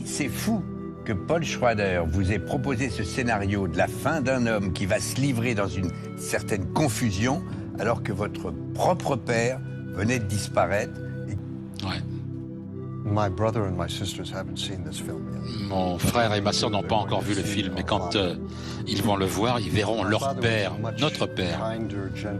C'est fou que Paul Schrader vous ait proposé ce scénario de la fin d'un homme qui va se livrer dans une certaine confusion alors que votre propre père venait de disparaître. Ouais. My brother and my sisters haven't seen this film yet. Mon frère et ma sœur n'ont pas encore vu le film, mais quand ils vont le voir, ils verront leur père, notre père.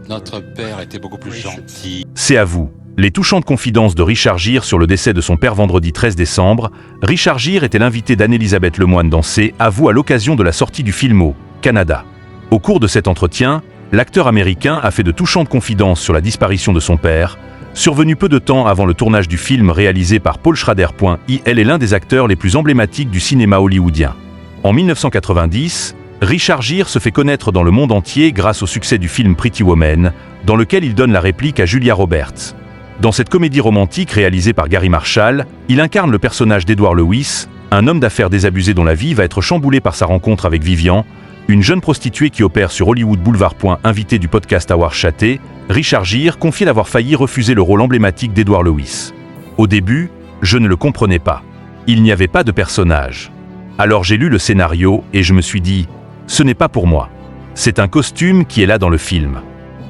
Notre père était beaucoup plus gentil. C'est à vous. Les touchantes confidences de Richard Gere sur le décès de son père vendredi 13 décembre. Richard Gere était l'invité d'Anne-Elisabeth Lemoine dans C'est à vous à l'occasion de la sortie du film au Canada. Au cours de cet entretien, l'acteur américain a fait de touchantes confidences sur la disparition de son père, survenu peu de temps avant le tournage du film réalisé par Paul Schrader. Il est l'un des acteurs les plus emblématiques du cinéma hollywoodien. En 1990, Richard Gere se fait connaître dans le monde entier grâce au succès du film Pretty Woman, dans lequel il donne la réplique à Julia Roberts. Dans cette comédie romantique réalisée par Gary Marshall, il incarne le personnage d'Edward Lewis, un homme d'affaires désabusé dont la vie va être chamboulée par sa rencontre avec Vivian, une jeune prostituée qui opère sur Hollywood Boulevard. Invité du podcast Award Chaté, Richard Gere confiait d'avoir failli refuser le rôle emblématique d'Edward Lewis. Au début, je ne le comprenais pas. Il n'y avait pas de personnage. Alors j'ai lu le scénario et je me suis dit, ce n'est pas pour moi. C'est un costume qui est là dans le film.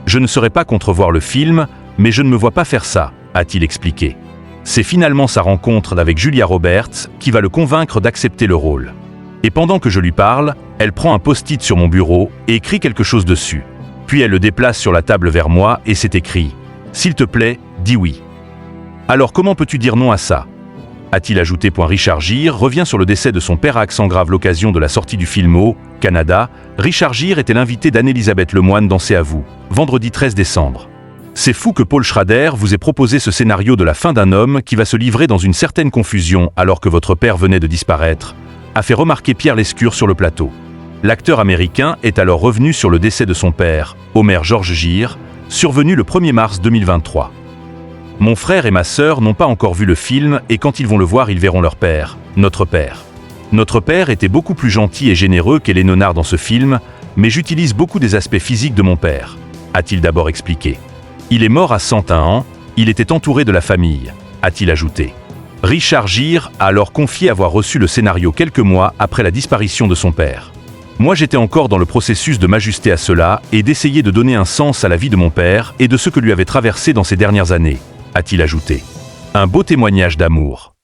Je ne serais pas contre voir le film, mais je ne me vois pas faire ça, a-t-il expliqué. C'est finalement sa rencontre avec Julia Roberts qui va le convaincre d'accepter le rôle. Et pendant que je lui parle, elle prend un post-it sur mon bureau et écrit quelque chose dessus. Puis elle le déplace sur la table vers moi et c'est écrit « S'il te plaît, dis oui ». Alors comment peux-tu dire non à ça ? A-t-il ajouté. Richard Gere revient sur le décès de son père à accent grave l'occasion de la sortie du film au Canada. Richard Gere était l'invité d'Anne-Elisabeth Lemoine dans C'est à vous, vendredi 13 décembre. C'est fou que Paul Schrader vous ait proposé ce scénario de la fin d'un homme qui va se livrer dans une certaine confusion alors que votre père venait de disparaître, a fait remarquer Pierre Lescure sur le plateau. L'acteur américain est alors revenu sur le décès de son père, Homer George Gere, survenu le 1er mars 2023. Mon frère et ma sœur n'ont pas encore vu le film et quand ils vont le voir, ils verront leur père, notre père. Notre père était beaucoup plus gentil et généreux qu'Hélène Honard dans ce film, mais j'utilise beaucoup des aspects physiques de mon père, a-t-il d'abord expliqué. Il est mort à 101 ans, il était entouré de la famille, a-t-il ajouté. Richard Gere a alors confié avoir reçu le scénario quelques mois après la disparition de son père. Moi j'étais encore dans le processus de m'ajuster à cela et d'essayer de donner un sens à la vie de mon père et de ce que lui avait traversé dans ces dernières années, a-t-il ajouté. Un beau témoignage d'amour.